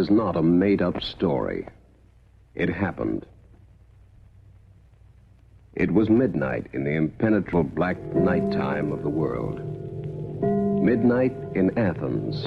is not a made-up story. It happened. It was midnight in the impenetrable black nighttime of the world. Midnight in Athens.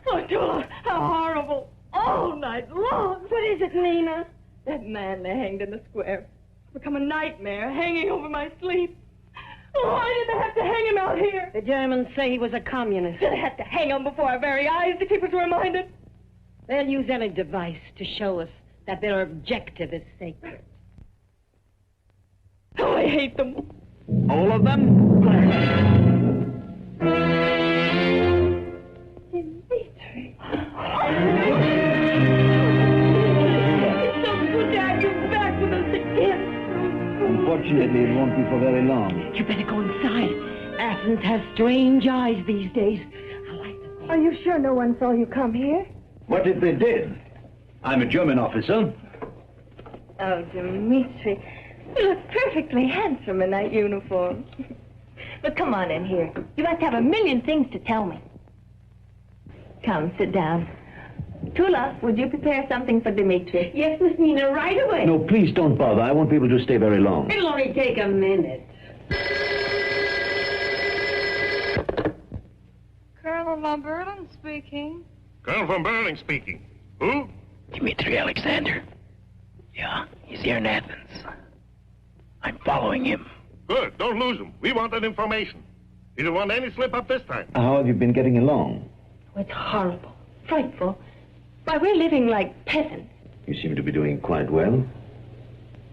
Oh, Tula, how horrible. All night long. What is it, Lena? That man they hanged in the square. It's become a nightmare, hanging over my sleep. Oh, why did they have to hang him out here? The Germans say he was a communist. They had to hang him before our very eyes to keep us reminded. They'll use any device to show us that their objective is sacred. Oh, I hate them. All of them? Dimitri. It's so good to have you back with us again. Unfortunately, it won't be for very long. You better go inside. Athens has strange eyes these days. I like them. Are you sure no one saw you come here? What if they did? I'm a German officer. Oh, Dimitri, you look perfectly handsome in that uniform. But come on in here. You must have a million things to tell me. Come, sit down. Tula, would you prepare something for Dmitri? Yes, Miss Nina, right away. No, please don't bother. I won't be able to stay very long. It'll only take a minute. Colonel von Berlin speaking. Colonel von Berlin speaking. Who? Dmitri Alexander. Yeah, he's here in Athens. I'm following him. Good. Don't lose him. We want that information. He didn't want any slip up this time. How have you been getting along? Oh, it's horrible. Frightful. Why, we're living like peasants. You seem to be doing quite well.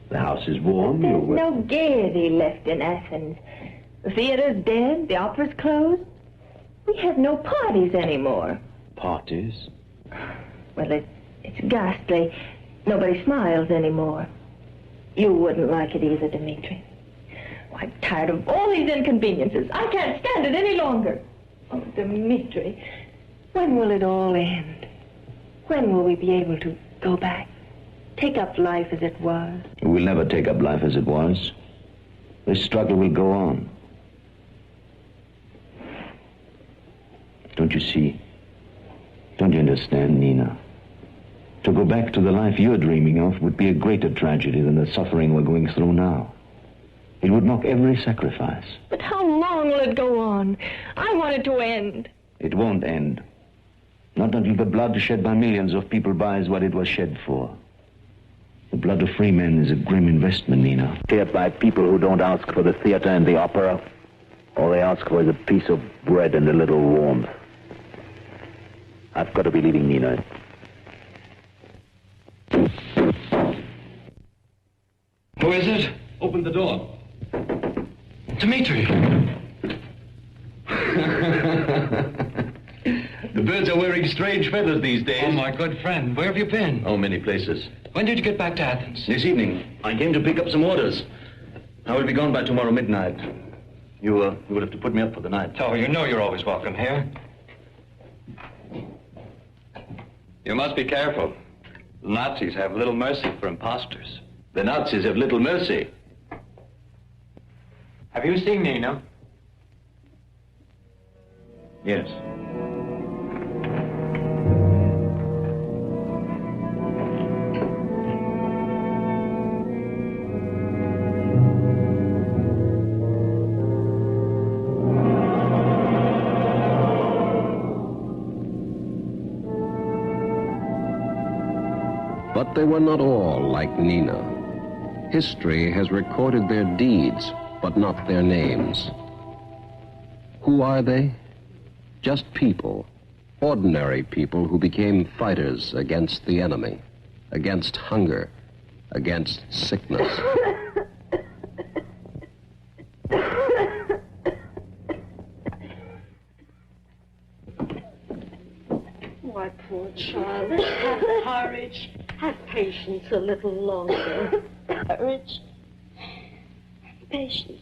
The house is warm. There's no gaiety left in Athens. The theater's dead. The opera's closed. We have no parties anymore. Parties? Well, it's ghastly. Nobody smiles anymore. You wouldn't like it either, Dmitri. Oh, I'm tired of all these inconveniences. I can't stand it any longer. Oh, Dmitri, when will it all end? When will we be able to go back? Take up life as it was? We'll never take up life as it was. This struggle will go on. Don't you see? Don't you understand, Nina? To go back to the life you're dreaming of would be a greater tragedy than the suffering we're going through now. It would mock every sacrifice. But how long will it go on? I want it to end. It won't end. Not until the blood shed by millions of people buys what it was shed for. The blood of free men is a grim investment, Nina. Here by people who don't ask for the theater and the opera. All they ask for is a piece of bread and a little warmth. I've got to be leaving, Nina. Who is it? Open the door. Dmitri. The birds are wearing strange feathers these days. Oh, my good friend. Where have you been? Oh, many places. When did you get back to Athens? This evening, I came to pick up some orders. I will be gone by tomorrow midnight. You will have to put me up for the night. Oh, you know you're always welcome here. You must be careful. The Nazis have little mercy for imposters. The Nazis have little mercy. Have you seen Nina? Yes. But they were not all like Nina. History has recorded their deeds, but not their names. Who are they? Just people, ordinary people who became fighters against the enemy, against hunger, against sickness. Why, poor child, have courage. Have patience a little longer. Courage. Patience.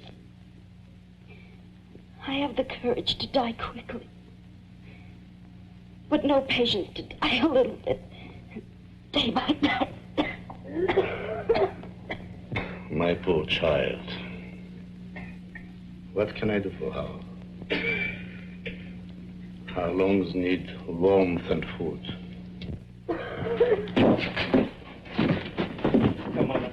I have the courage to die quickly. But no patience to die a little bit. Day by day. My poor child. What can I do for her? Her lungs need warmth and food. Come on.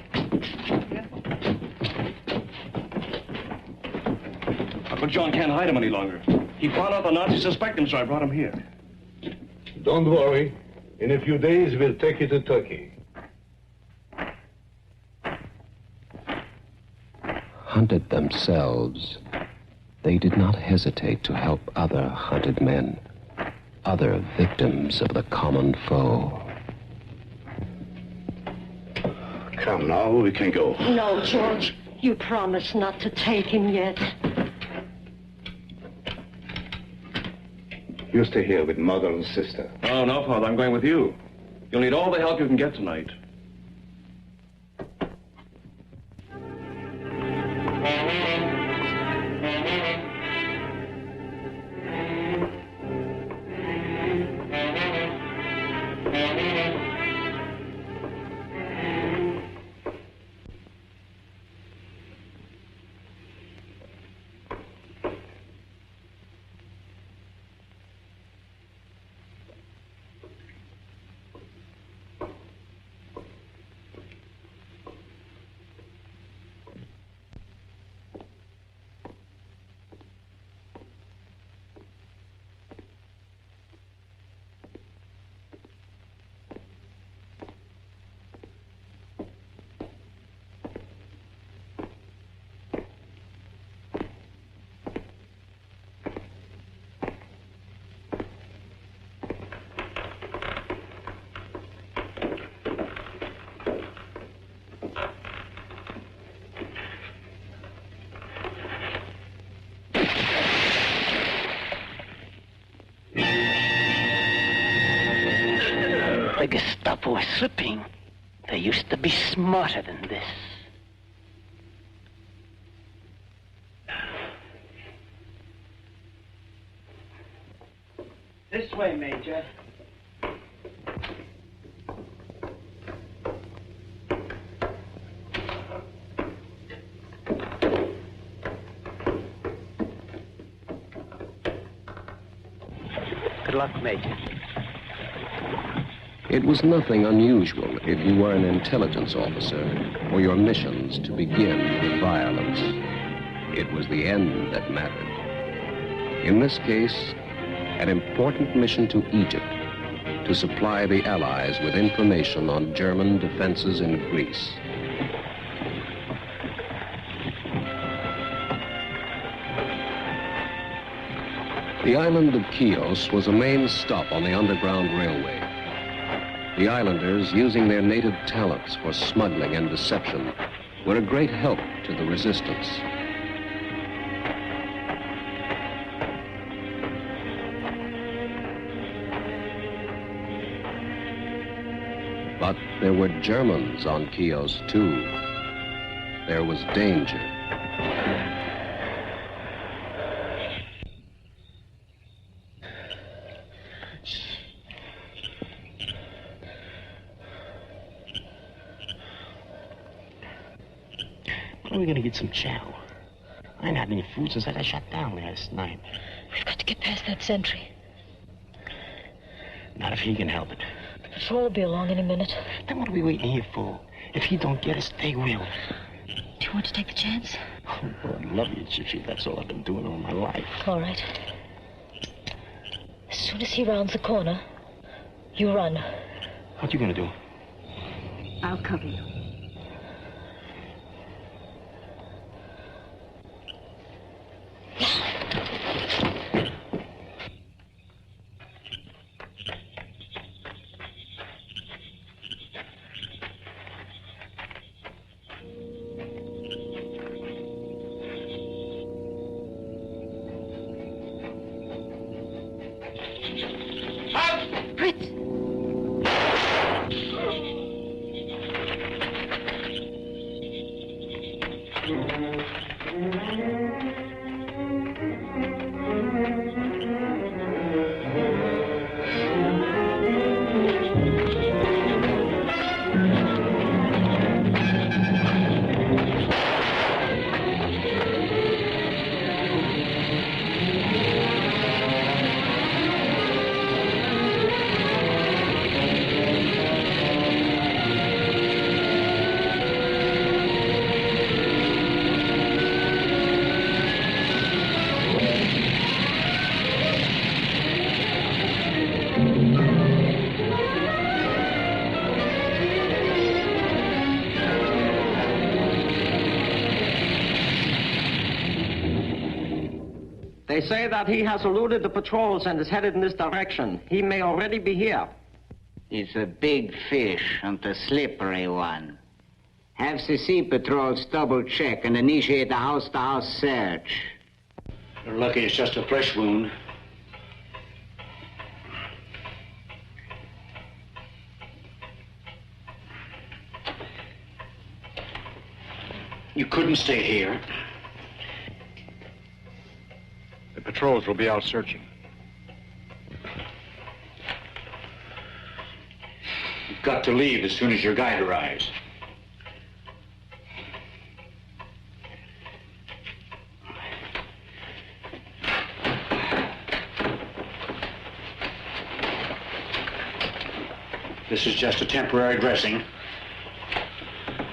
Uncle John can't hide him any longer. He found out the Nazis suspect him, so I brought him here. Don't worry. In a few days, we'll take you to Turkey. Hunted themselves, they did not hesitate to help other hunted men, other victims of the common foe. Come now, we can go. No, George. You promised not to take him yet. You stay here with mother and sister. Oh, no, Father, I'm going with you. You'll need all the help you can get tonight. The Gestapo is slipping. They used to be smarter than this. This way, Major. Good luck, Major. It was nothing unusual if you were an intelligence officer for your missions to begin with violence. It was the end that mattered. In this case, an important mission to Egypt to supply the Allies with information on German defenses in Greece. The island of Chios was a main stop on the Underground Railway. The islanders, using their native talents for smuggling and deception, were a great help to the resistance. But there were Germans on Chios, too. There was danger. When are we gonna get some chow? I ain't had any food since I got shot down last night. We've got to get past that sentry. Not if he can help it. The patrol will be along any minute. Then what are we waiting here for? If he don't get us, they will. Do you want to take the chance? Oh, Lord, I love you, Chichi. That's all I've been doing all my life. All right. As soon as he rounds the corner, you run. What you gonna do? I'll cover you. They say that he has eluded the patrols and is headed in this direction. He may already be here. It's a big fish and a slippery one. Have the sea patrols double-check and initiate a house-to-house search. You're lucky it's just a flesh wound. You couldn't stay here. The patrols will be out searching. You've got to leave as soon as your guide arrives. This is just a temporary dressing.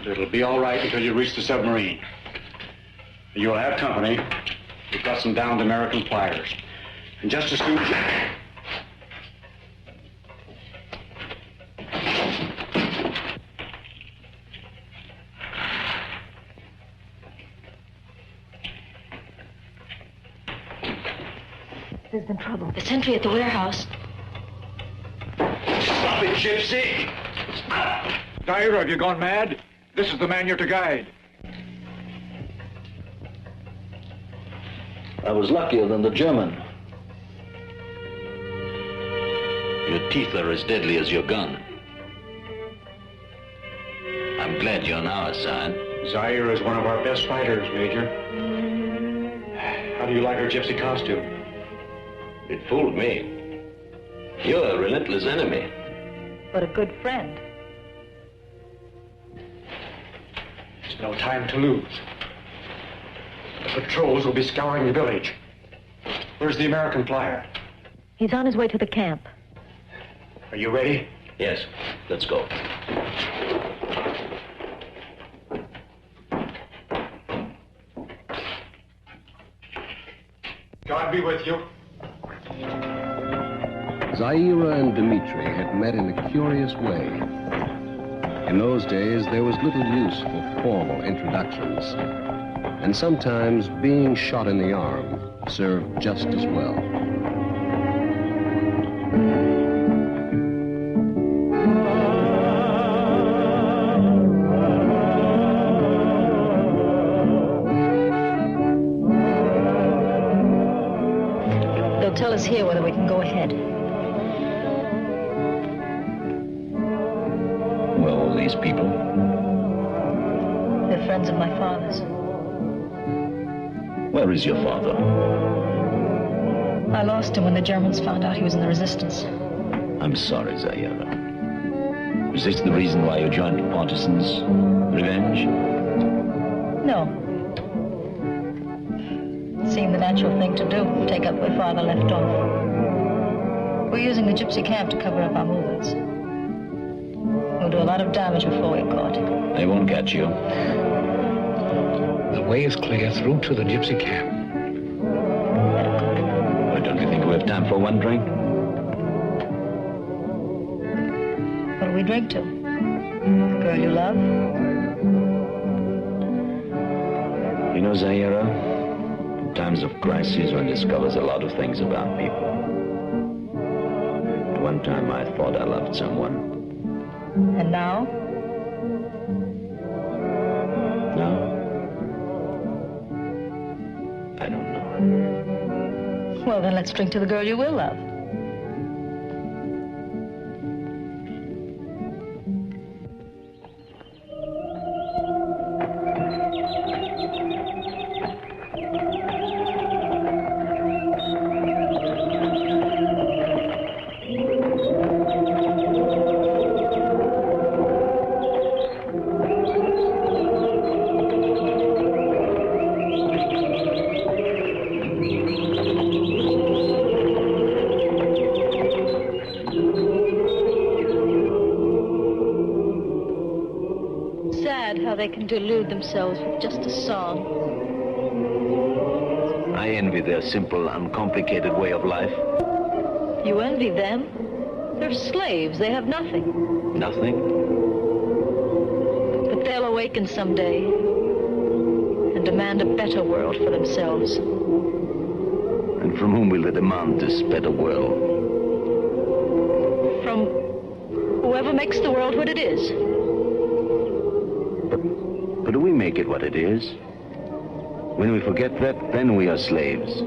It'll be all right until you reach the submarine. You'll have company. We've got some downed American pliers. And just as soon as you... There's been trouble. The sentry at the warehouse. Stop it, Gypsy! Dyer, have you gone mad? This is the man you're to guide. I was luckier than the German. Your teeth are as deadly as your gun. I'm glad you're on our side. Zaire is one of our best fighters, Major. How do you like her gypsy costume? It fooled me. You're a relentless enemy. But a good friend. There's no time to lose. The patrols will be scouring the village. Where's the American flyer? He's on his way to the camp. Are you ready? Yes, let's go. God be with you. Zaira and Dmitri had met in a curious way. In those days, there was little use for formal introductions. And sometimes being shot in the arm served just as well. They'll tell us here whether we can go ahead. Who are all these people? They're friends of my father's. Where is your father? I lost him when the Germans found out he was in the resistance. I'm sorry, Zaira. Was this the reason why you joined the partisans? Revenge? No. It seemed the natural thing to do, take up where Father left off. We're using the gypsy camp to cover up our movements. We'll do a lot of damage before we're caught. They won't catch you. The way is clear through to the gypsy camp. Well, don't you think we have time for one drink? What do we drink to? The girl you love? You know, Zaira, in times of crisis, one discovers a lot of things about people. At one time, I thought I loved someone. And now? No? I don't know. Well, then let's drink to the girl you will love. They can delude themselves with just a song. I envy their simple, uncomplicated way of life. You envy them? They're slaves. They have nothing. Nothing? But they'll awaken someday and demand a better world for themselves. And from whom will they demand this better world? From whoever makes the world what it is. But do we make it what it is? When we forget that, then we are slaves.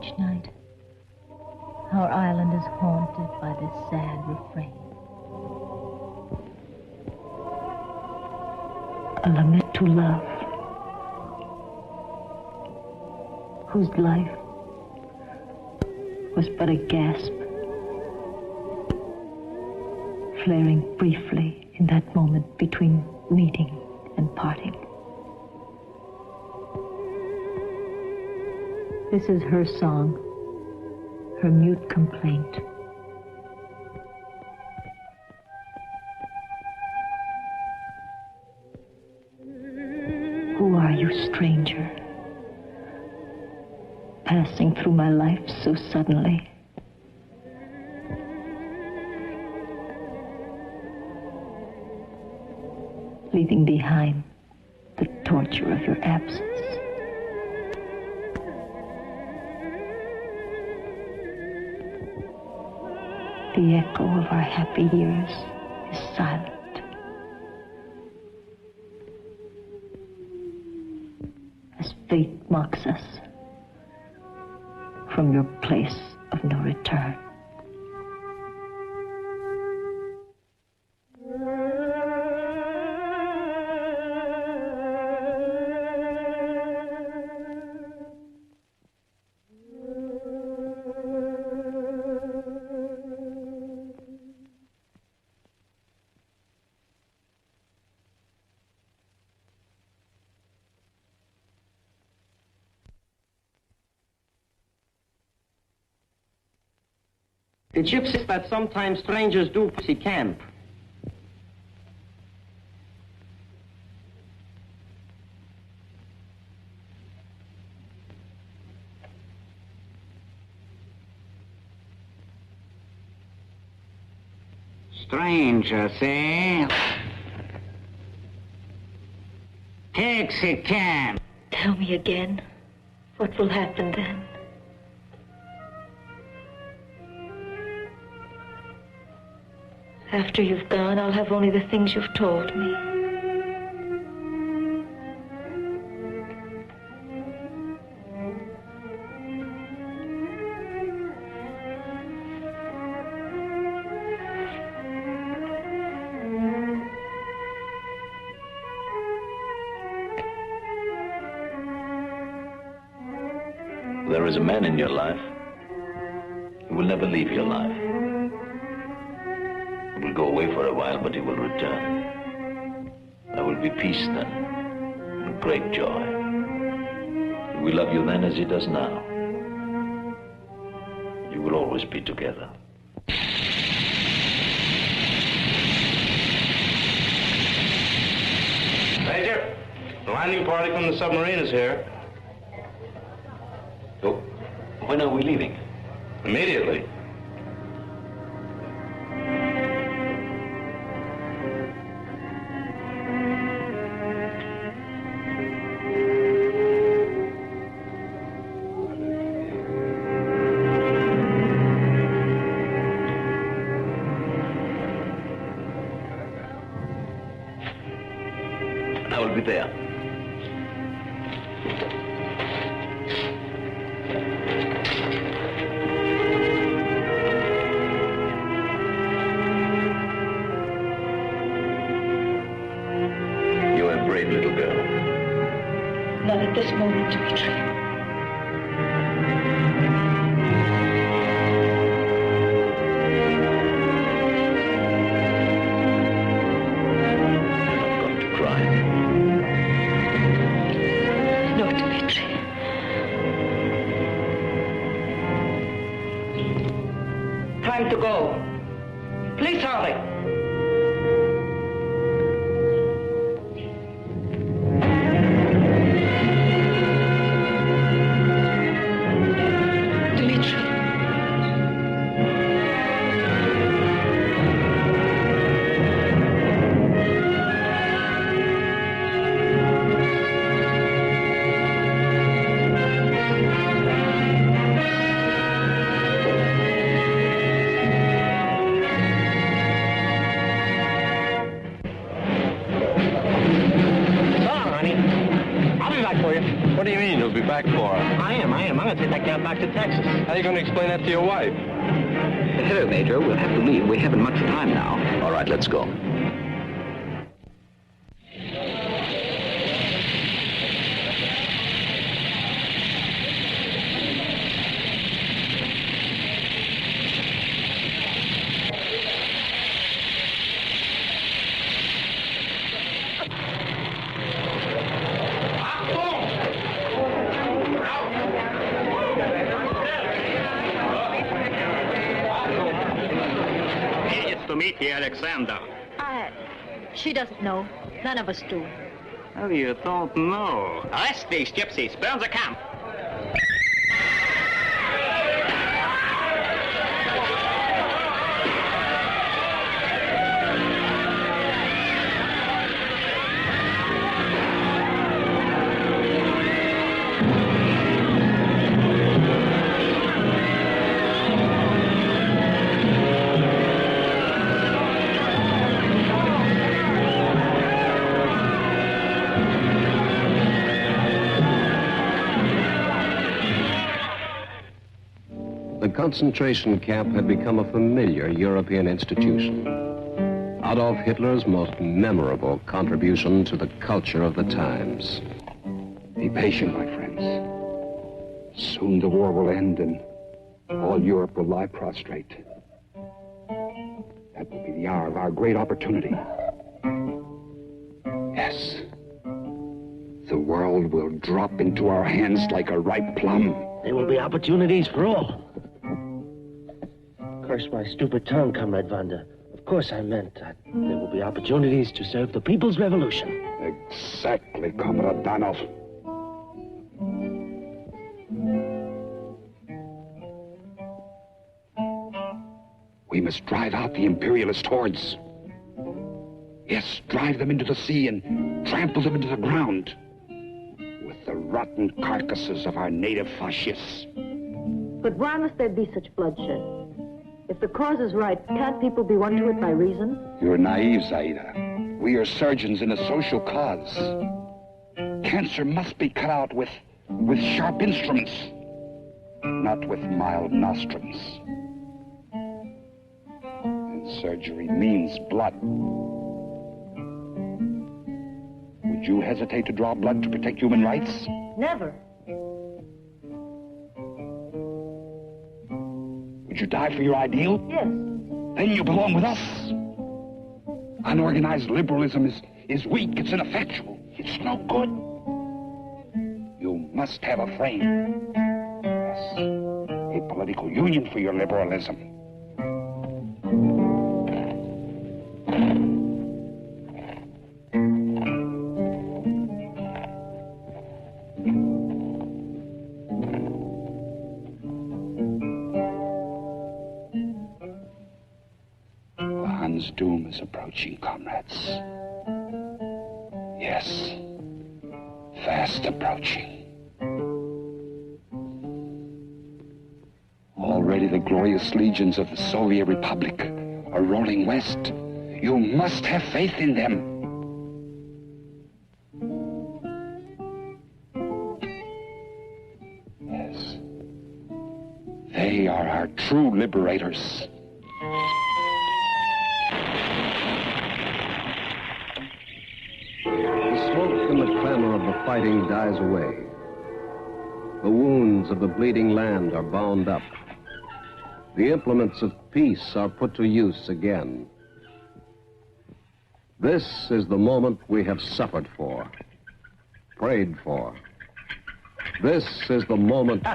Each night, our island is haunted by this sad refrain. A lament to love, whose life was but a gasp, flaring briefly in that moment between meeting and parting. This is her song, her mute complaint. Who are you, stranger, passing through my life so suddenly? Leaving behind the torture of your absence. The echo of our happy years is silent. As fate mocks us from your place of no return. The gypsies that sometimes strangers do pussy camp. Strangers, eh? Taxi cab. Tell me again, what will happen then? After you've gone, I'll have only the things you've told me. There is a man in your life who will never leave your life. He will go away for a while, but he will return. There will be peace then, and great joy. He will love you then as he does now. You will always be together. Major, the landing party from the submarine is here. So, when are we leaving? Immediately. I will be there. You're a brave little girl. Not at this moment, Dimitri. Time to go. Please hurry. What do you mean you'll be back for? I am. I'm going to take that camp back to Texas. How are you going to explain that to your wife? Hello, Major. We'll have to leave. We haven't much time now. All right, let's go. To meet here, Alexander. She doesn't know. None of us do. Oh, you don't know. Arrest these gypsies. Burn the camp. The concentration camp had become a familiar European institution. Adolf Hitler's most memorable contribution to the culture of the times. Be patient, my friends. Soon the war will end and all Europe will lie prostrate. That will be the hour of our great opportunity. Yes. The world will drop into our hands like a ripe plum. There will be opportunities for all. Curse my stupid tongue, Comrade Vanda. Of course I meant that there will be opportunities to serve the People's Revolution. Exactly, Comrade Danov. We must drive out the imperialist hordes. Yes, drive them into the sea and trample them into the ground with the rotten carcasses of our native fascists. But why must there be such bloodshed? If the cause is right, can't people be won to it by reason? You're naive, Zaida. We are surgeons in a social cause. Cancer must be cut out with sharp instruments, not with mild nostrums. And surgery means blood. Would you hesitate to draw blood to protect human rights? Never. Would you die for your ideal? Yes. Then you belong with us. Unorganized liberalism is weak, it's ineffectual, it's no good. You must have a frame. Yes, a political union for your liberalism. Hans' doom is approaching, comrades. Yes, fast approaching. Already the glorious legions of the Soviet Republic are rolling west. You must have faith in them. Yes, they are our true liberators. The clamor of the fighting dies away. The wounds of the bleeding land are bound up. The implements of peace are put to use again. This is the moment we have suffered for, prayed for. This is the moment.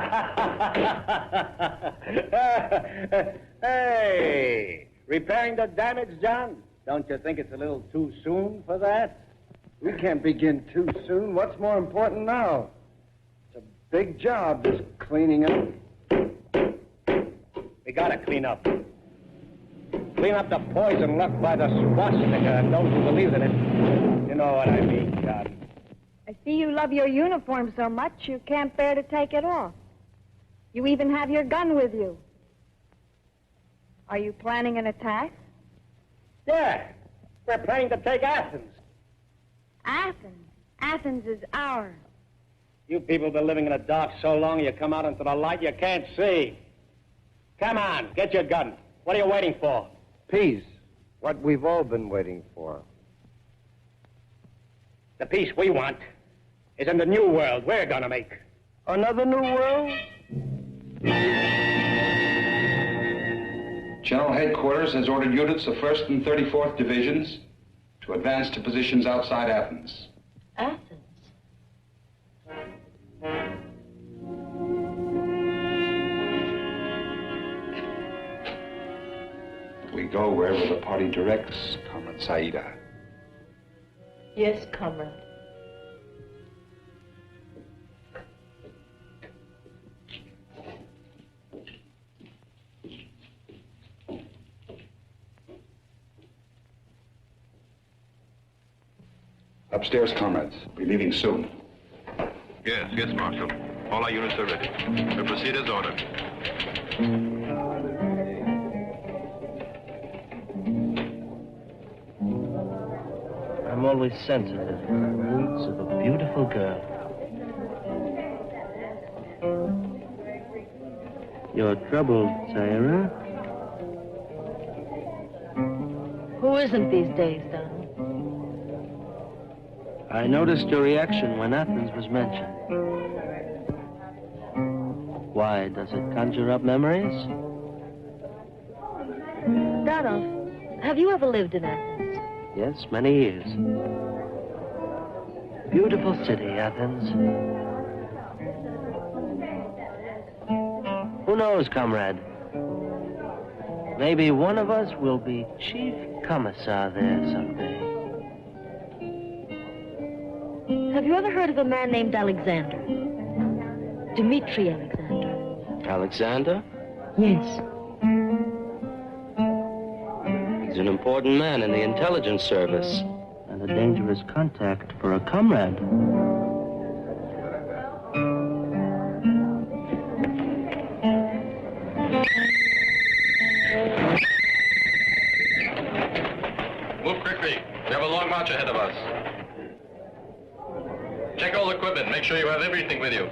Hey, repairing the damage, John? Don't you think it's a little too soon for that? We can't begin too soon. What's more important now? It's a big job, this cleaning up. We gotta clean up. Clean up the poison left by the swastika and those who believe in it. You know what I mean, John. I see you love your uniform so much you can't bear to take it off. You even have your gun with you. Are you planning an attack? Yeah, we're planning to take Athens. Athens. Athens is ours. You people been living in the dark so long you come out into the light you can't see. Come on, get your gun. What are you waiting for? Peace. What we've all been waiting for. The peace we want is in the new world we're gonna make. Another new world? General Headquarters has ordered units of 1st and 34th Divisions to advance to positions outside Athens. Athens? We go wherever the party directs, Comrade Saida. Yes, comrade. Upstairs, comrades. We're leaving soon. Yes, Marshal. All our units are ready. We'll proceed as ordered. I'm always sensitive to the moods of a beautiful girl. You're troubled, Sarah. Who isn't these days, Donald? I noticed your reaction when Athens was mentioned. Why, does it conjure up memories? Donald, have you ever lived in Athens? Yes, many years. Beautiful city, Athens. Who knows, comrade? Maybe one of us will be chief commissar there someday. Have you ever heard of a man named Alexander? Dmitri Alexander. Alexander? Yes. He's an important man in the intelligence service. And a dangerous contact for a comrade. Move quickly. We have a long march ahead of us. Check all the equipment. Make sure you have everything with you.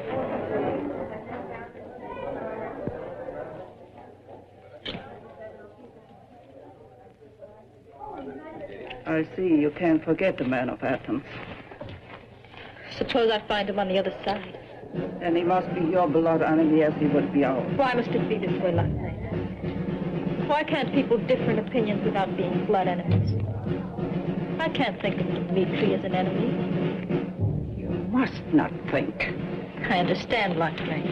I see you can't forget the man of Athens. Suppose I find him on the other side. And he must be your blood enemy as he would be ours. Why must it be this way like that? Why can't people differ in opinions without being blood enemies? I can't think of Dmitri as an enemy. You must not think. I understand like that.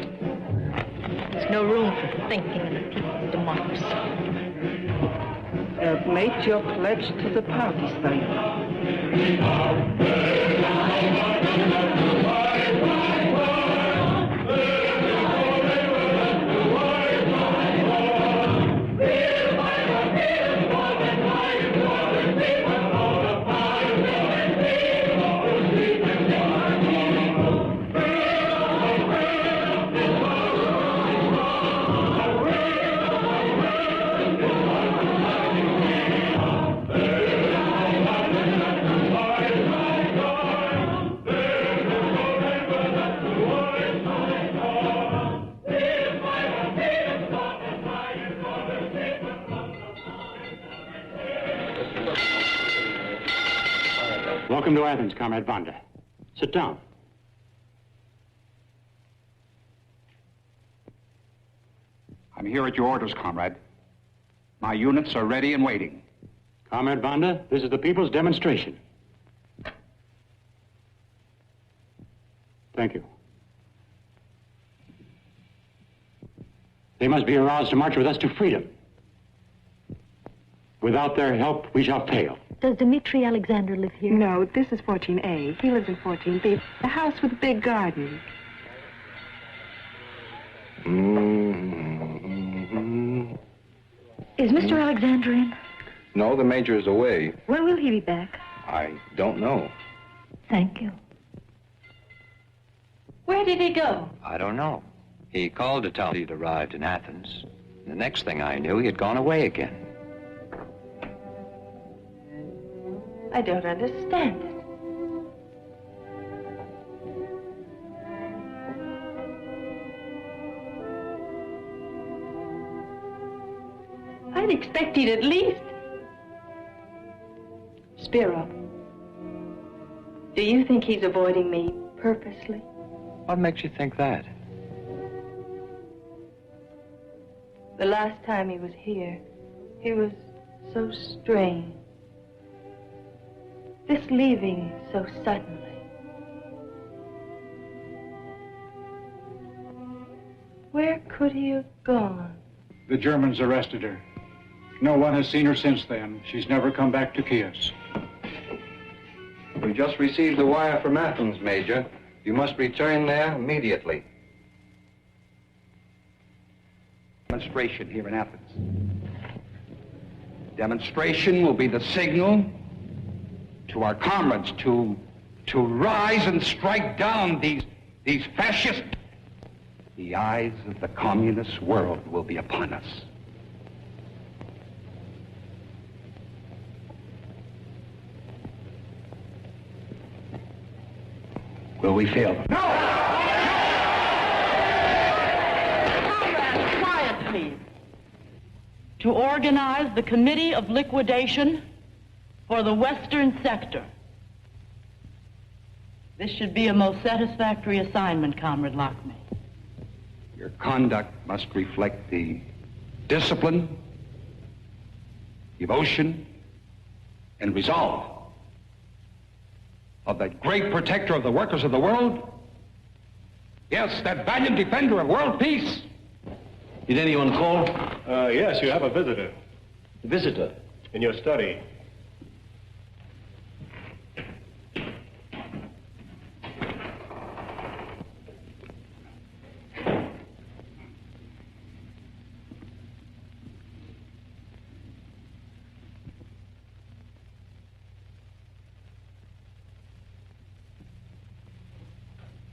There's no room for thinking in a people's democracy. Have made your pledge to the party, Sire. Welcome to Athens, Comrade Vanda. Sit down. I'm here at your orders, comrade. My units are ready and waiting. Comrade Vanda, this is the people's demonstration. Thank you. They must be aroused to march with us to freedom. Without their help, we shall fail. Does Dmitri Alexander live here? No, this is 14A. He lives in 14B. The house with the big garden. Is Mr. Alexander in? No, the major is away. When will he be back? I don't know. Thank you. Where did he go? I don't know. He called to tell me he'd arrived in Athens. The next thing I knew, he had gone away again. I don't understand it. I'd expect he'd at least... Spiro, do you think he's avoiding me purposely? What makes you think that? The last time he was here, he was so strange. This leaving so suddenly. Where could he have gone? The Germans arrested her. No one has seen her since then. She's never come back to Kiev. We just received the wire from Athens, Major. You must return there immediately. Demonstration here in Athens. Demonstration will be the signal to our comrades to rise and strike down these fascists. The eyes of the communist world will be upon us. Will we fail them? Comrades, quiet, please. To organize the Committee of Liquidation for the Western Sector. This should be a most satisfactory assignment, Comrade Lockme. Your conduct must reflect the discipline, devotion, and resolve of that great protector of the workers of the world. Yes, that valiant defender of world peace. Did anyone call? Yes, you have a visitor. Visitor? In your study.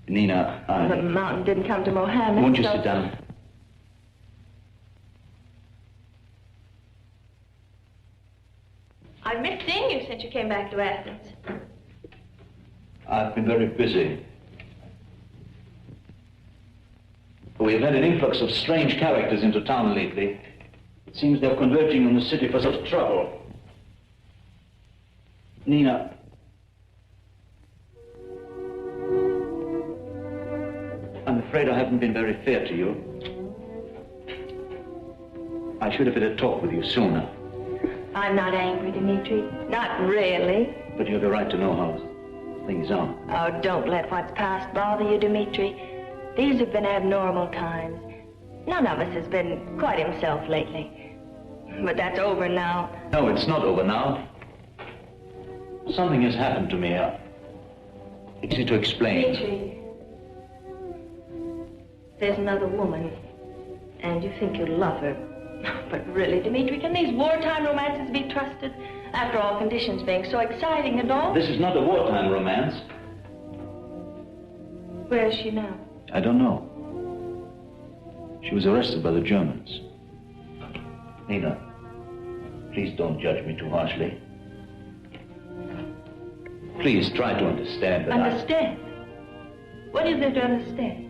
Nina, The mountain didn't come to Mohammed. Won't you so... sit down? I've missed seeing you since you came back to Athens. I've been very busy. We've had an influx of strange characters into town lately. It seems they're converging on the city for such trouble. Nina, I'm afraid I haven't been very fair to you. I should have had a talk with you sooner. I'm not angry, Dmitri. Not really. But you have a right to know how things are. Oh, don't let what's past bother you, Dmitri. These have been abnormal times. None of us has been quite himself lately. But that's over now. No, it's not over now. Something has happened to me. It's easy to explain. Dmitri, there's another woman, and you think you love her. But really, Dmitri, can these wartime romances be trusted? After all, conditions being so exciting and all. This is not a wartime romance. Where is she now? I don't know. She was arrested by the Germans. Nina, please don't judge me too harshly. Please try to understand that Understand? What is there to understand?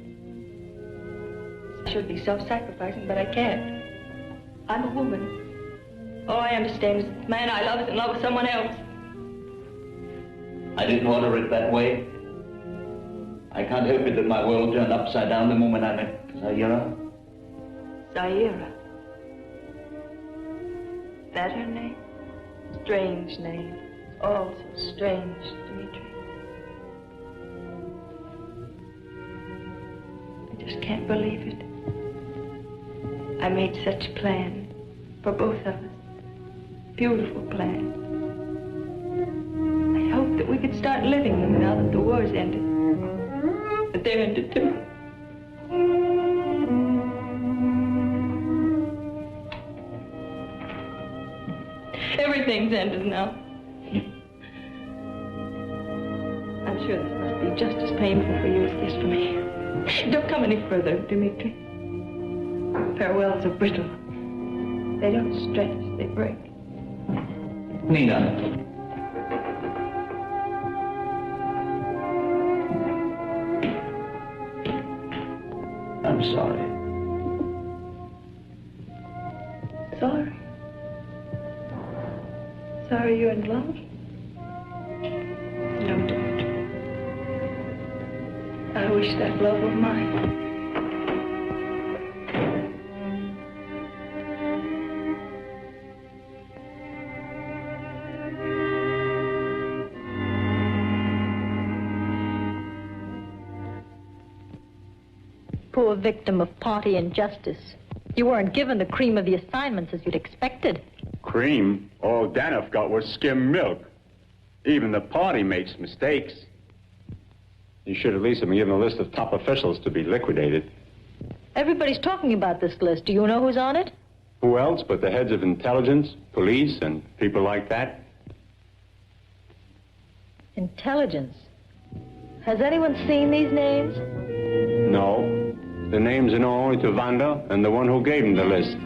I should be self-sacrificing, but I can't. I'm a woman. All I understand is that the man I love is in love with someone else. I didn't order it that way. I can't help it that my world turned upside down the moment I met Zaira. Zaira. That her name? Strange name. All so strange, Dmitri. I just can't believe it. I made such a plan for both of us. Beautiful plan. I hoped that we could start living them now that the war's ended. But they're ended too. Everything's ended now. I'm sure this must be just as painful for you as it is for me. Don't come any further, Dmitri. Farewells are brittle. They don't stretch, they break. Nina. I'm sorry. Sorry? Sorry you're in love? No, don't. I wish that love were mine. Poor victim of party injustice. You weren't given the cream of the assignments as you'd expected. Cream? All Danoff got was skim milk. Even the party makes mistakes. You should at least have been given a list of top officials to be liquidated. Everybody's talking about this list. Do you know who's on it? Who else but the heads of intelligence, police, and people like that? Intelligence. Has anyone seen these names? No. The names are known only to Wanda and the one who gave him the list.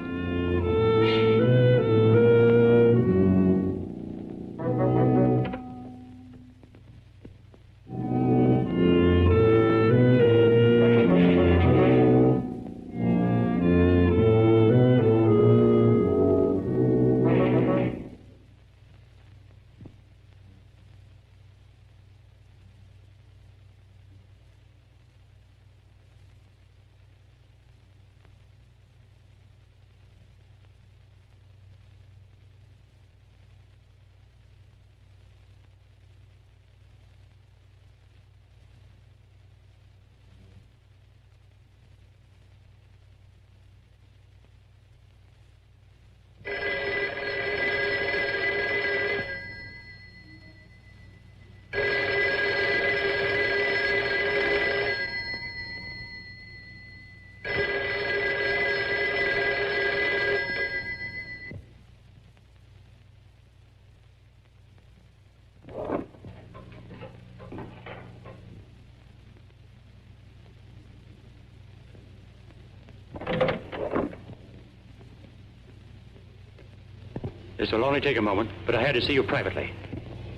This will only take a moment, but I had to see you privately.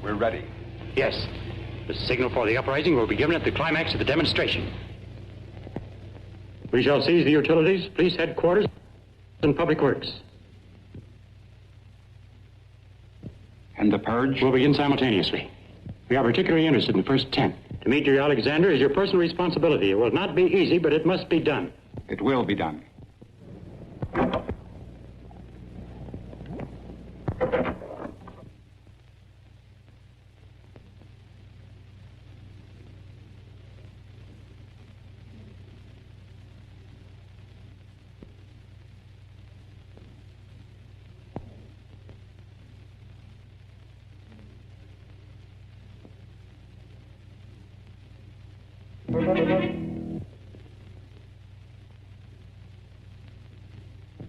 We're ready. Yes. The signal for the uprising will be given at the climax of the demonstration. We shall seize the utilities, police headquarters, and public works. And the purge? Will begin simultaneously. We are particularly interested in the first 10. Dmitri Alexander is your personal responsibility. It will not be easy, but it must be done. It will be done.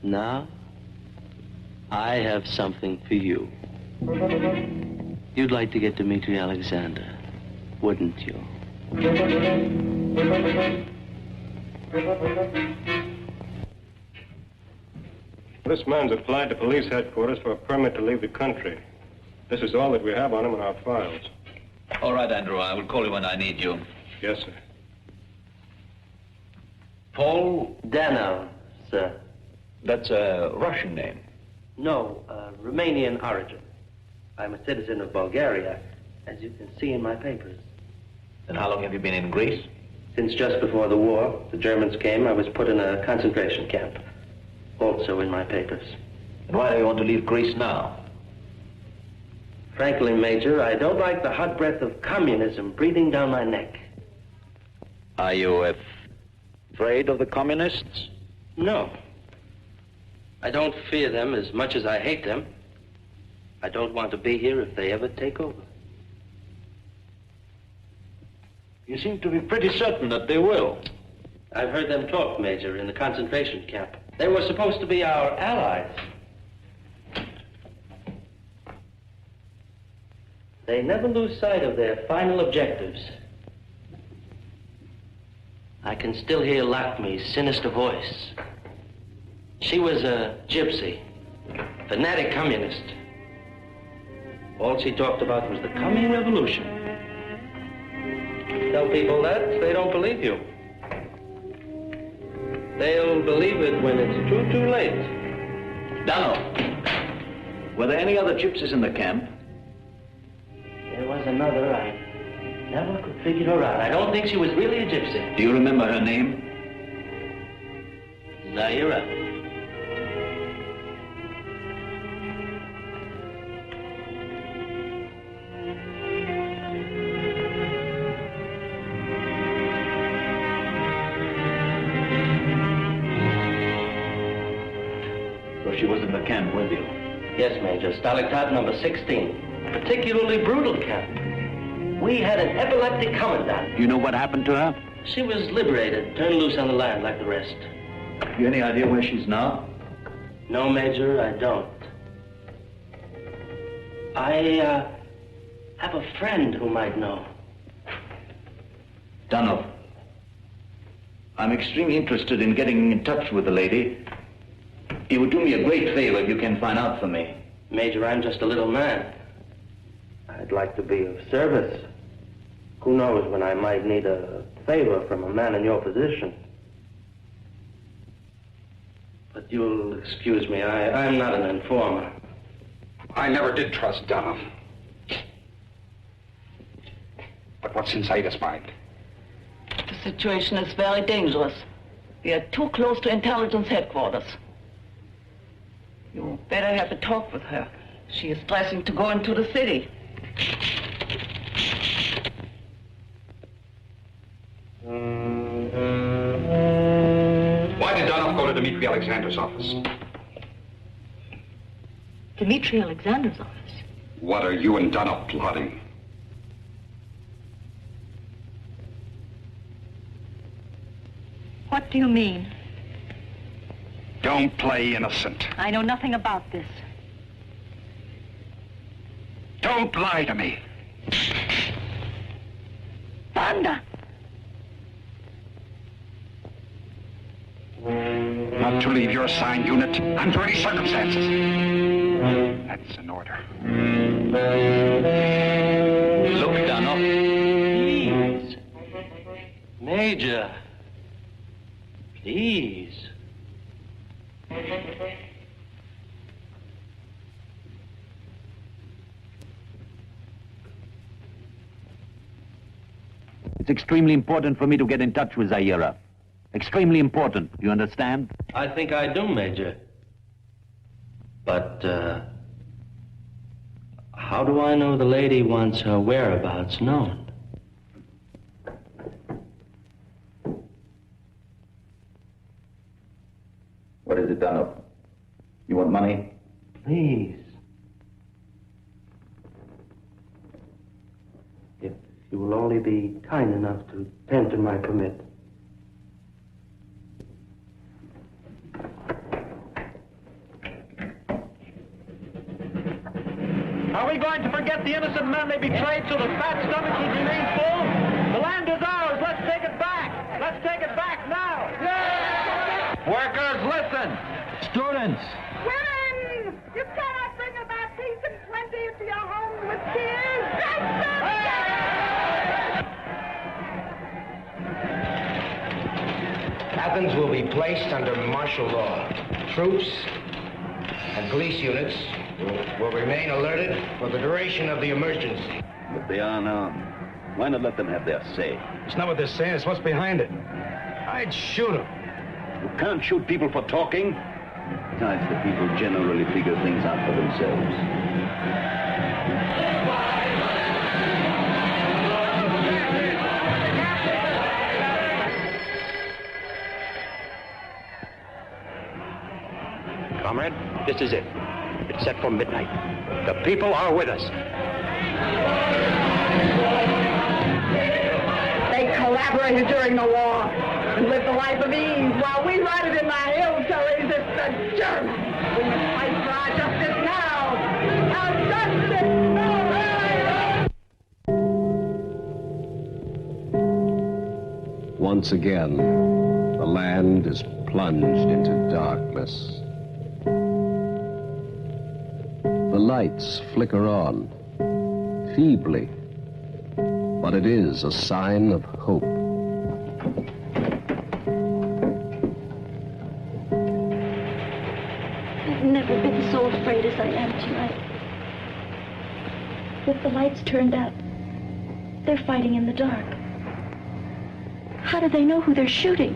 Now, I have something for you. You'd like to get Dmitri Alexander, wouldn't you? This man's applied to police headquarters for a permit to leave the country. This is all that we have on him in our files. All right, Andrew. I will call you when I need you. Yes, sir. Paul? Danov, sir. That's a Russian name. No, Romanian origin. I'm a citizen of Bulgaria, as you can see in my papers. And how long have you been in Greece? Since just before the war, the Germans came, I was put in a concentration camp. Also in my papers. And why do you want to leave Greece now? Frankly, Major, I don't like the hot breath of communism breathing down my neck. Are you afraid of the communists? No. I don't fear them as much as I hate them. I don't want to be here if they ever take over. You seem to be pretty certain that they will. I've heard them talk, Major, in the concentration camp. They were supposed to be our allies. They never lose sight of their final objectives. I can still hear Lakme's sinister voice. She was a gypsy, fanatic communist. All she talked about was the coming revolution. Tell people that, they don't believe you. They'll believe it when it's too late. Dano. Were there any other gypsies in the camp? There was another. I never could figure her out. I don't think she was really a gypsy. Do you remember her name? Zaira. So she was in the camp with you? Yes, Major. Stalactite number 16. Particularly brutal camp. We had an epileptic commandant. Do you know what happened to her? She was liberated, turned loose on the land like the rest. You any idea where she's now? No, Major, I don't. I have a friend who might know. Dunlop, I'm extremely interested in getting in touch with the lady. It would do me a great favor if you can find out for me. Major, I'm just a little man. I'd like to be of service. Who knows when I might need a favor from a man in your position. But you'll excuse me, I'm not an informer. I never did trust Dunham. But what's inside his mind? The situation is very dangerous. We are too close to intelligence headquarters. You better have a talk with her. She is dressing to go into the city. Why did Dunham go to Dmitri Alexander's office? Dmitri Alexander's office? What are you and Dunham plotting? What do you mean? Don't play innocent. I know nothing about this. Don't lie to me. Wanda! Not to leave your assigned unit under any circumstances. That's an order. Look, Dunlop. Please. Major. Please. It's extremely important for me to get in touch with Zaira. Extremely important. You understand? I think I do, Major. But, how do I know the lady wants her whereabouts known? What is it, Dunlop? You want money? Please. If you will only be kind enough to tend to my permit. Are we going to forget the innocent men they betrayed so the fat stomachs will remain full? The land is ours. Let's take it back. Let's take it back now. Yeah! Workers, listen. Students. Women! You cannot bring about peace and plenty into your homes with tears. Athens will be placed under martial law. Troops and police units will remain alerted for the duration of the emergency. But they are now. Why not let them have their say? It's not what they're saying, it's what's behind it. I'd shoot them. You can't shoot people for talking. Besides, the people generally figure things out for themselves. Comrade, this is it. It's set for midnight. The people are with us. They collaborated during the war and lived a life of ease while we rotted in the hills to resist the Germans. We must fight for our justice now. Our justice now. Once again, the land is plunged into darkness. The lights flicker on, feebly, but it is a sign of hope. I've never been so afraid as nervous I am tonight. With the lights turned up, they're fighting in the dark. How do they know who they're shooting?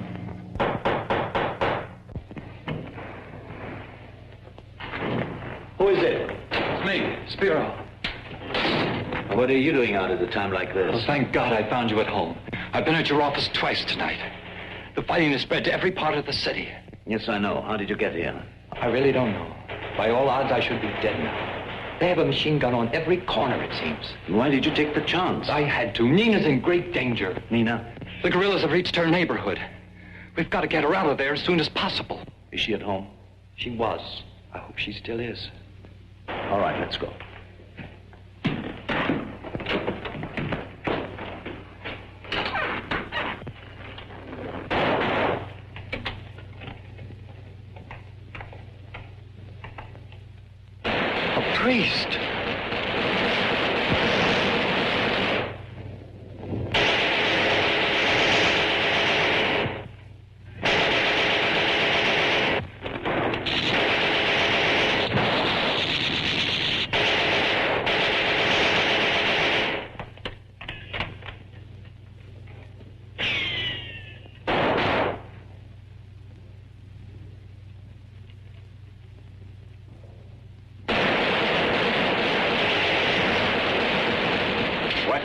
Who is it? It's me, Spiro. What are you doing out at a time like this? Oh, thank God I found you at home. I've been at your office twice tonight. The fighting has spread to every part of the city. Yes, I know. How did you get here? I really don't know. By all odds, I should be dead now. They have a machine gun on every corner, it seems. Why did you take the chance? I had to. Nina's in great danger. Nina? The guerrillas have reached her neighborhood. We've got to get her out of there as soon as possible. Is she at home? She was. I hope she still is. All right, let's go. Priest.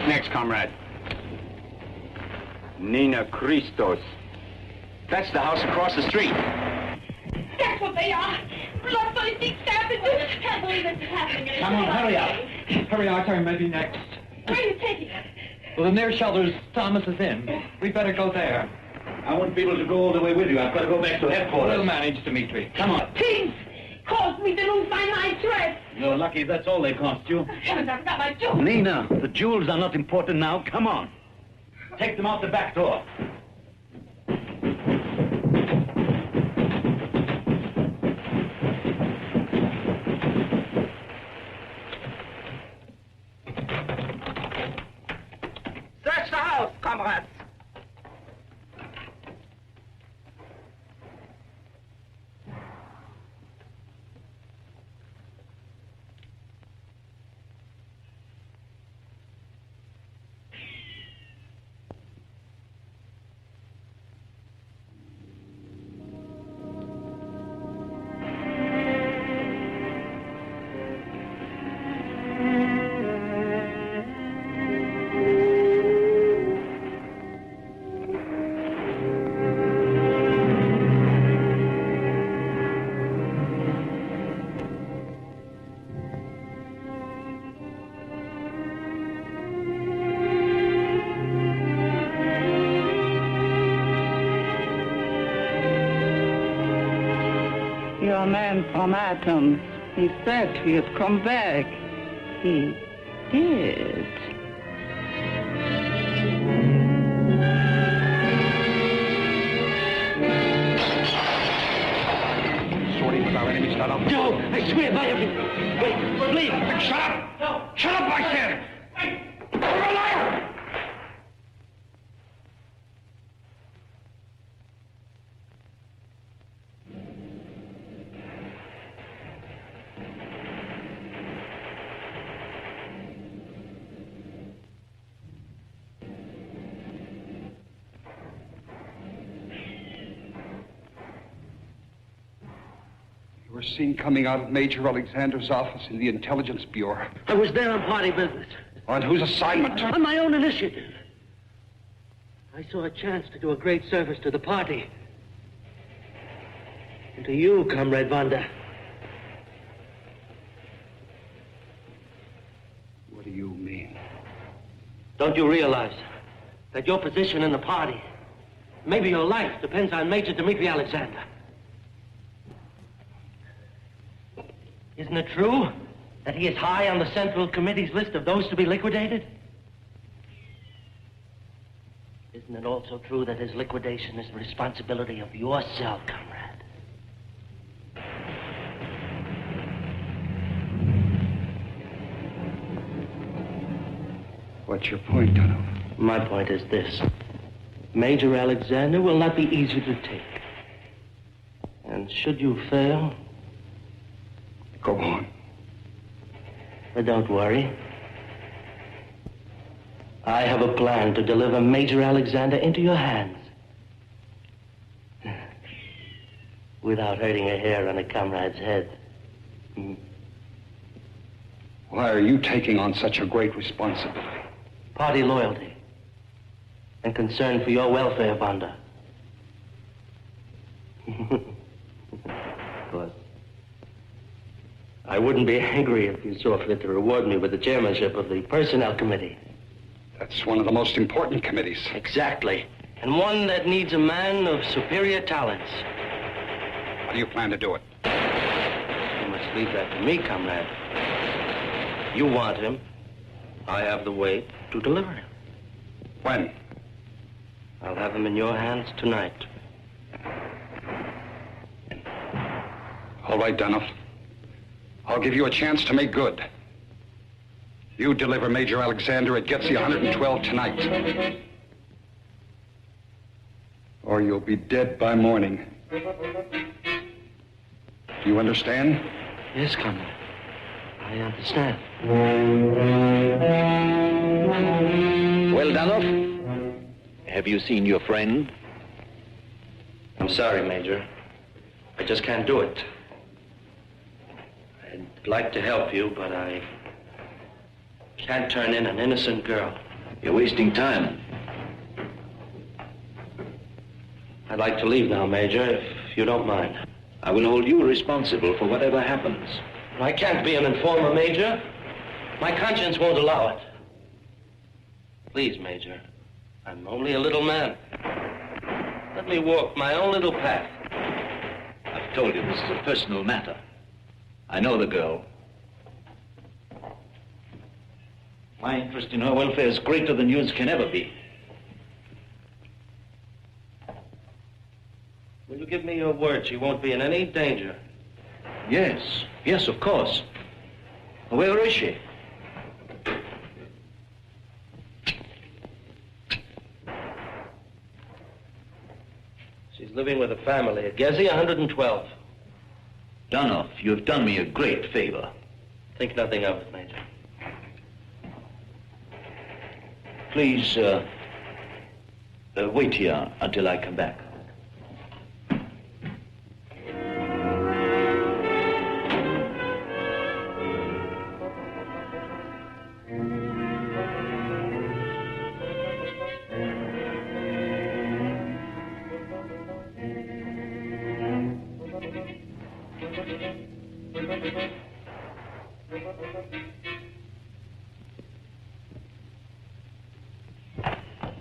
Next, comrade. Nina Christos. That's the house across the street. That's what they are. Bloodthirsty savages. I can't believe this is happening. Come on, hurry up. Hurry, our turn may be next. Where are you taking us? Well, the near shelters Thomas is in. We'd better go there. I want people to go all the way with you. I've got to go back to headquarters. We'll manage, Dimitri. Come on. Thieves caused me to lose my night dress. You're lucky that's all they cost you. Heavens, I've got my jewels. Nina, the jewels are not important now. Come on. Take them out the back door. Search the house, comrades. Your man from Athens, he said he'd come back. He did. Sorting with our enemies, not up. No, I swear by everything. Wait, please. Shut up! No. Shut up, I said! Wait! You're a liar! You were seen coming out of Major Alexander's office in the Intelligence Bureau. I was there on party business. On whose assignment? On my own initiative. I saw a chance to do a great service to the party. And to you, Comrade Vanda. What do you mean? Don't you realize that your position in the party, maybe your life, depends on Major Dmitri Alexander? Isn't it true that he is high on the Central Committee's list of those to be liquidated? Isn't it also true that his liquidation is the responsibility of yourself, comrade? What's your point, Donald? My point is this. Major Alexander will not be easy to take. And should you fail... Go on. But don't worry. I have a plan to deliver Major Alexander into your hands. Without hurting a hair on a comrade's head. Why are you taking on such a great responsibility? Party loyalty. And concern for your welfare, Vonda. Of course. I wouldn't be angry if you saw fit to reward me with the chairmanship of the Personnel Committee. That's one of the most important committees. Exactly. And one that needs a man of superior talents. How do you plan to do it? You must leave that to me, comrade. You want him. I have the weight to deliver him. When? I'll have him in your hands tonight. All right, Dunoff. I'll give you a chance to make good. You deliver Major Alexander at Getzy 112 tonight. Or you'll be dead by morning. Do you understand? Yes, comrade. I understand. Well, Dunoff, have you seen your friend? I'm sorry, Major. I just can't do it. I'd like to help you, but I can't turn in an innocent girl. You're wasting time. I'd like to leave now, Major, if you don't mind. I will hold you responsible for whatever happens. I can't be an informer, Major. My conscience won't allow it. Please, Major. I'm only a little man. Let me walk my own little path. I've told you this is a personal matter. I know the girl. My interest in her welfare is greater than yours can ever be. Will you give me your word she won't be in any danger? Yes, yes, of course. Where is she? She's living with a family at Getzy 112. Dunoff, you have done me a great favor. Think nothing of it, Major. Please, wait here until I come back.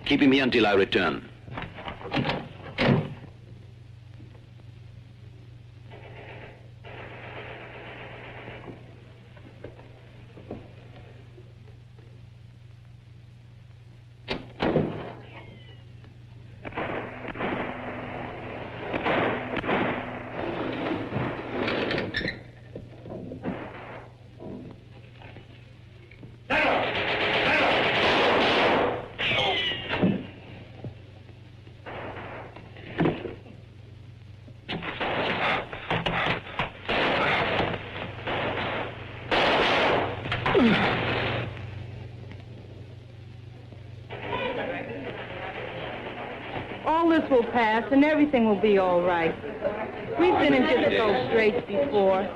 Keep me until I return. All this will pass, and everything will be all right. We've been in difficult straits before.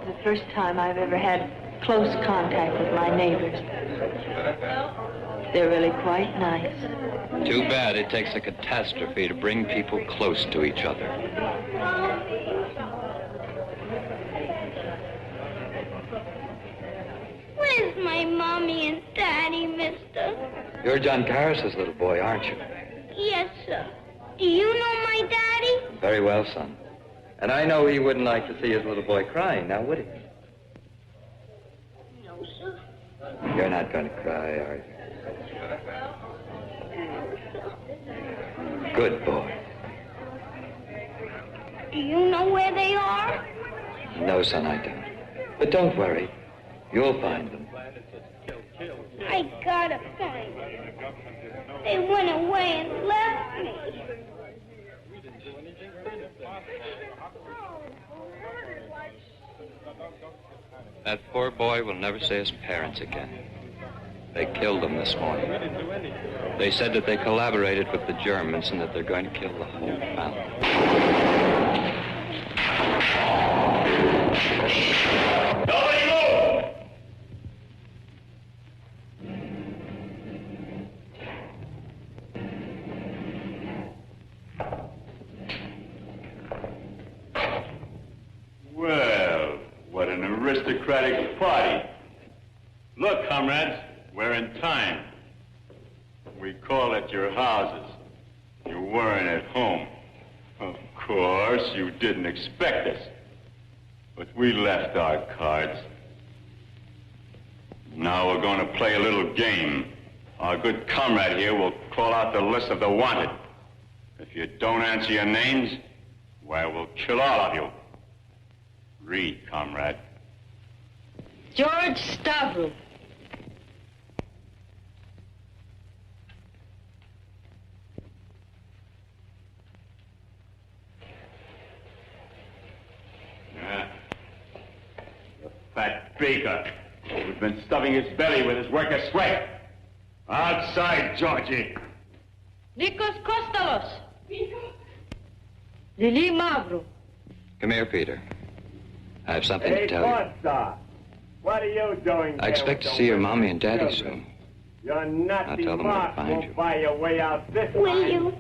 The first time I've ever had close contact with my neighbors. They're really quite nice. Too bad it takes a catastrophe to bring people close to each other. Where's my mommy and daddy, mister? You're John Garris's little boy, aren't you? Yes, sir. Do you know my daddy? Very well, son. And I know he wouldn't like to see his little boy crying, now would he? No, sir. You're not going to cry, are you? Good boy. Do you know where they are? No, son, I don't. But don't worry. You'll find them. I gotta find them. They went away and left me. That poor boy will never see his parents again. They killed them this morning. They said that they collaborated with the Germans and that they're going to kill the whole family. Nobody move! Well, what an aristocratic party. Look, comrades, we're in time. We called at your houses. You weren't at home. Of course, you didn't expect us. But we left our cards. Now we're going to play a little game. Our good comrade here will call out the list of the wanted. If you don't answer your names, why, we'll kill all of you. Read, comrade. George Stavro. Yeah. The fat baker who's been stuffing his belly with his workers' sweat. Outside, Georgie. Nikos Kostalos. Lili Mavro. Come here, Peter. I have something to tell you. Costa, what are you doing I expect to see your mommy and daddy soon. Your nutty I'll tell them where to mark find won't you. buy your way out this Will time. you?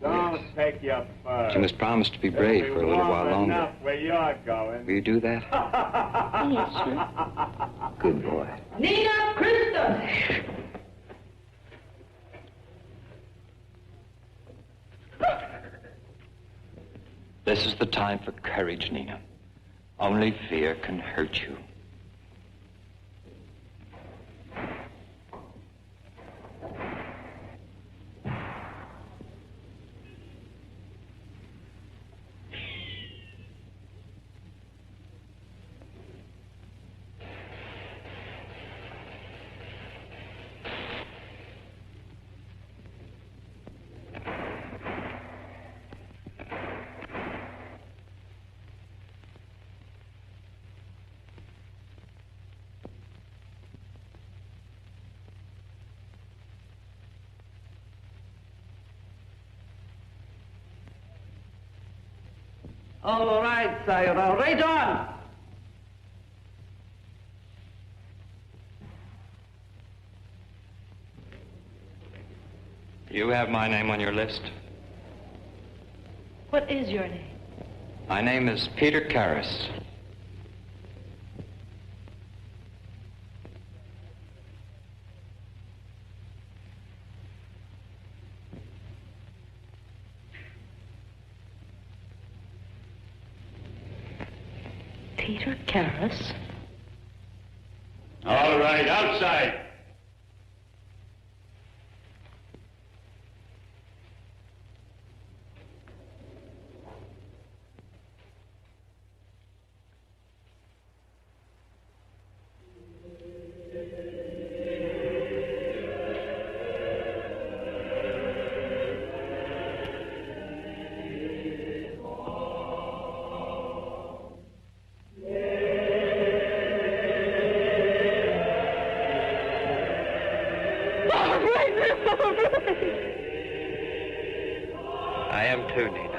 Don't take your fur. You must promise to be brave for a little while longer. Enough where you're going. Will you do that? Yes, sir. Good boy. Nina Christos. This is the time for courage, Nina. Only fear can hurt you. All right, Sayra, right on. You have my name on your list. What is your name? My name is Peter Karras. Peter Karras? All right, outside. I am too, Nina.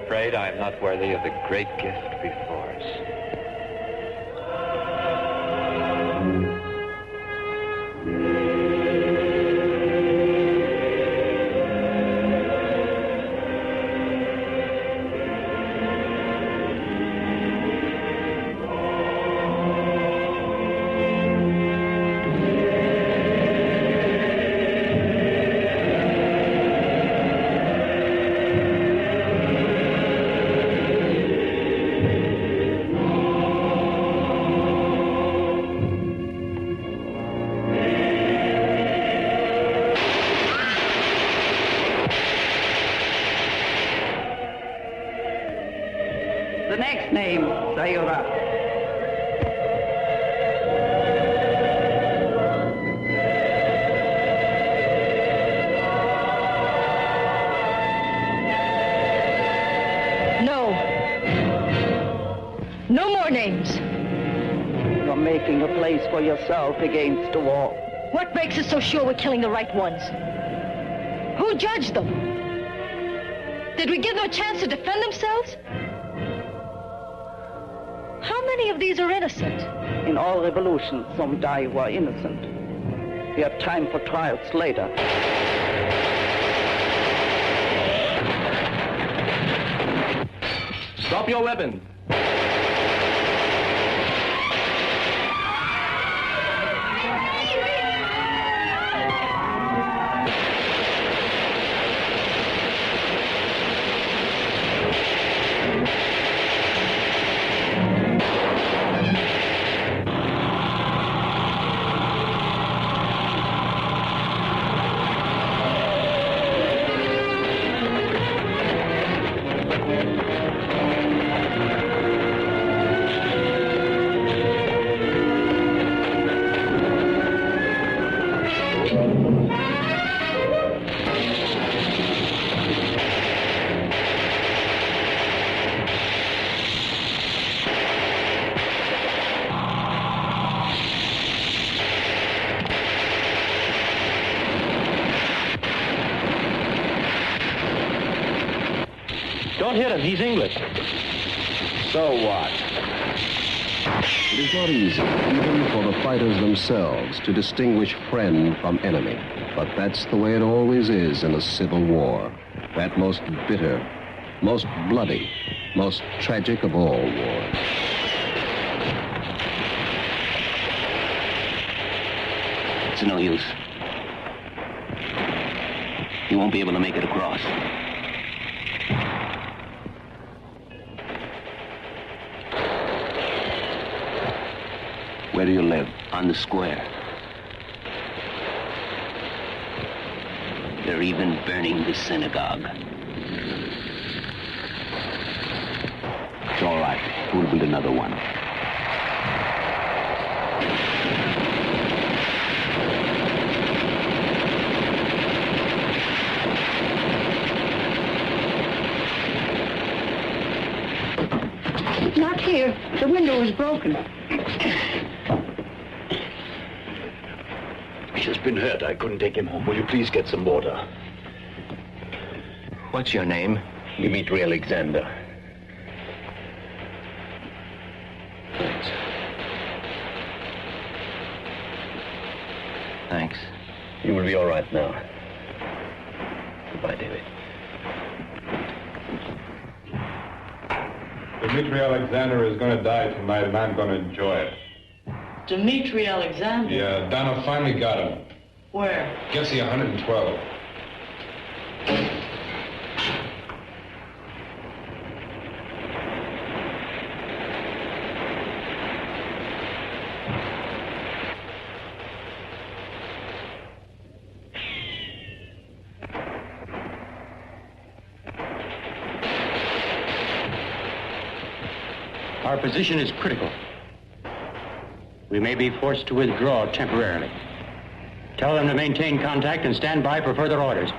Afraid I am not worthy of the great gift before us. The next name, Sayra. No. No more names. You're making a place for yourself against the wall. What makes us so sure we're killing the right ones? Who judged them? Did we give them a chance to defend themselves? How many of these are innocent? In all revolutions, some die who are innocent. We have time for trials later. Drop your weapons. Don't hit him. He's English. So what? It is not easy, even for the fighters themselves, to distinguish friend from enemy. But that's the way it always is in a civil war. That most bitter, most bloody, most tragic of all wars. It's no use. You won't be able to make it across. Where do you live? On the square. They're even burning the synagogue. It's all right. We'll build another one. Not here. The window is broken. He's just been hurt. I couldn't take him home. Will you please get some water? What's your name? Dmitri Alexander. Thanks. Thanks. You will be all right now. Goodbye, David. Dmitri Alexander is going to die tonight, and I'm going to enjoy it. Dmitri Alexander? Yeah, Donna finally got him. Where? Gets he 112. Our position is critical. We may be forced to withdraw temporarily. Tell them to maintain contact and stand by for further orders.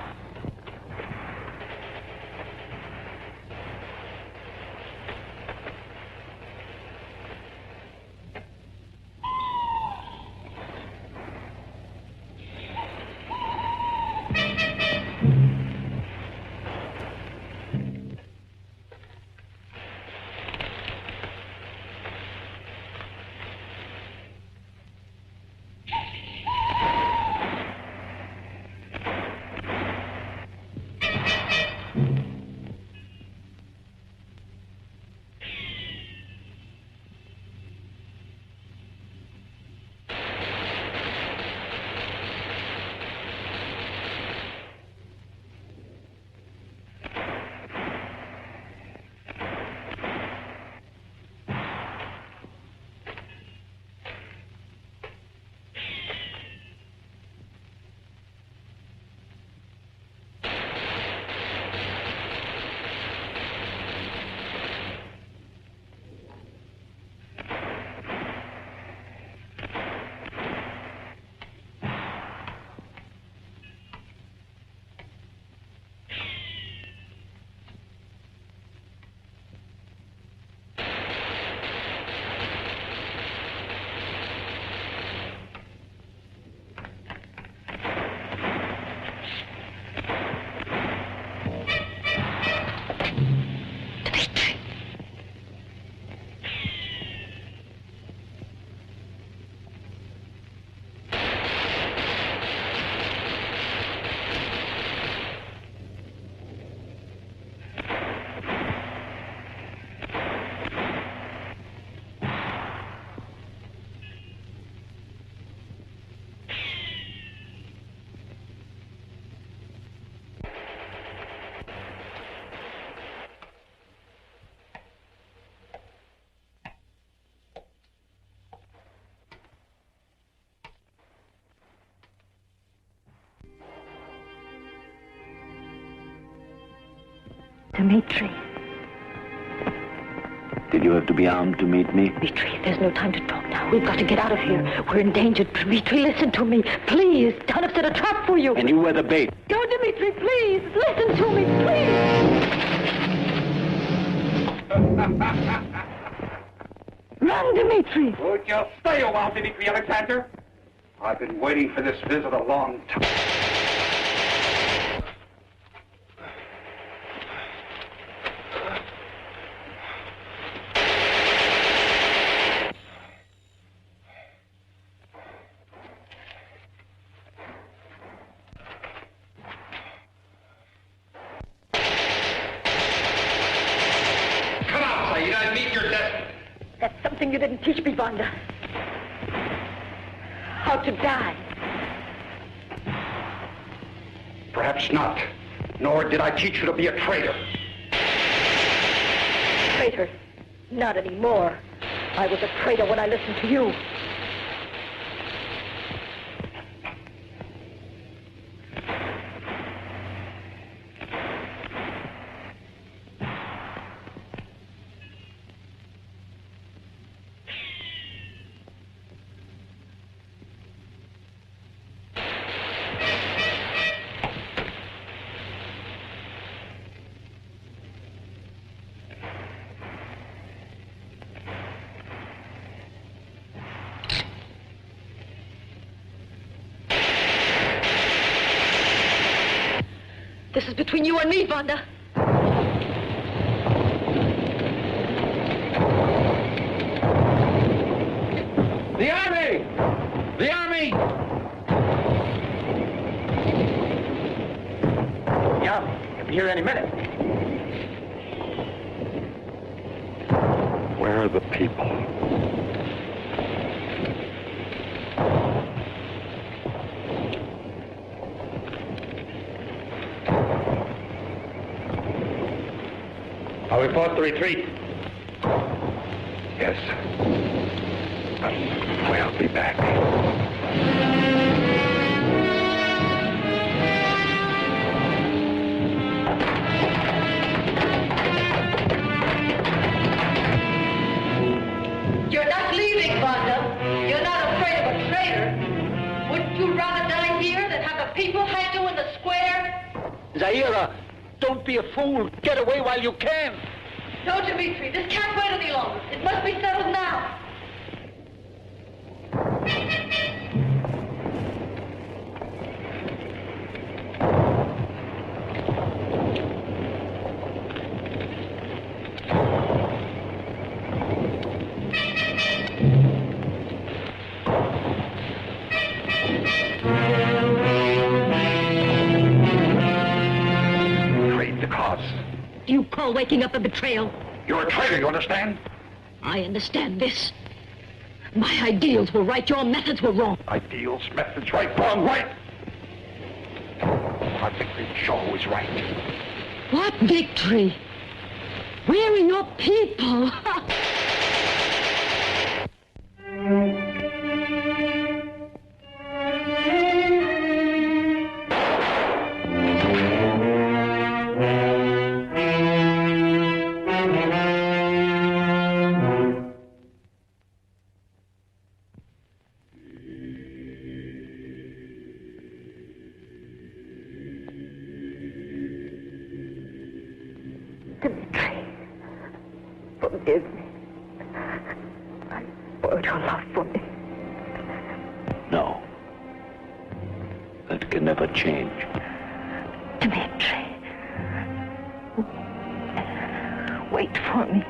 Dmitri. Did you have to be armed to meet me? Dmitri, there's no time to talk now. We've got to get out of here. We're endangered. Dmitri, listen to me. Please. Don have set a trap for you. And you were the bait. Go, Dmitri, please. Listen to me, please. Run, Dmitri. Would you stay a while, Dmitri Alexander? I've been waiting for this visit a long time. That's something you didn't teach me, Wanda. How to die. Perhaps not. Nor did I teach you to be a traitor. Traitor? Not anymore. I was a traitor when I listened to you. This is between you and me, Wanda. The Army! The Army! The Army. He'll be here any minute. Where are the people? Are we forced to retreat? Yes. But we'll be back. You're not leaving, Wanda. You're not afraid of a traitor. Wouldn't you rather die here than have the people hang you in the square? Zaira, don't be a fool. Get away while you can. No, Dmitri, this can't wait any longer. It must be settled now. Trade the cause. Do you call waking up a betrayal? You're a traitor, you understand? I understand this. My ideals were right, your methods were wrong. Ideals, methods, right, wrong, right. I think we show who is right. What victory? Where are your people? Dmitri, forgive me. I spoiled your love for me. No. That can never change. Dmitri, wait for me.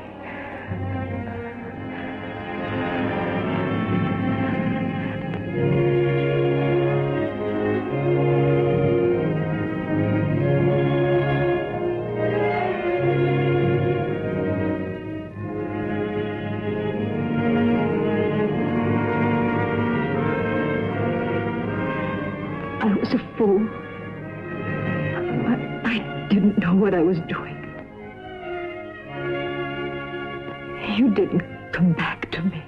I was a fool. I didn't know what I was doing. You didn't come back to me.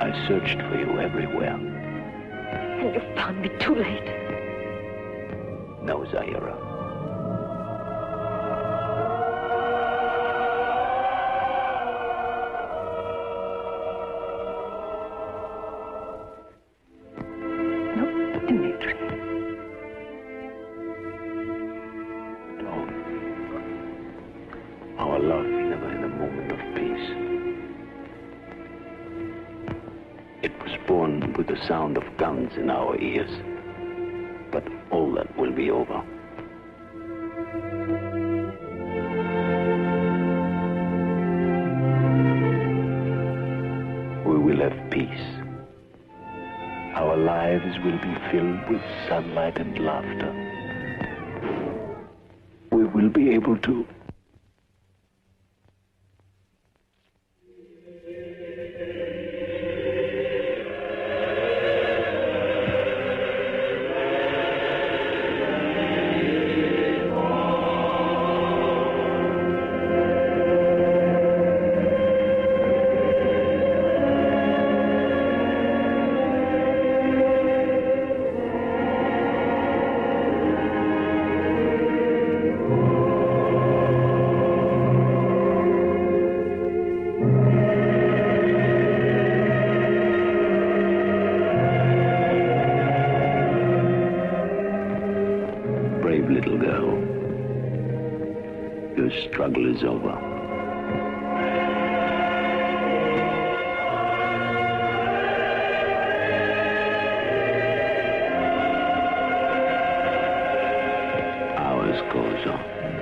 I searched for you everywhere. And you found me too late. No, Zaira. love never had a moment of peace. It was born with the sound of guns in our ears. But all that will be over. We will have peace. Our lives will be filled with sunlight and laughter. We will be able to little girl. Your struggle is over. Ours goes on.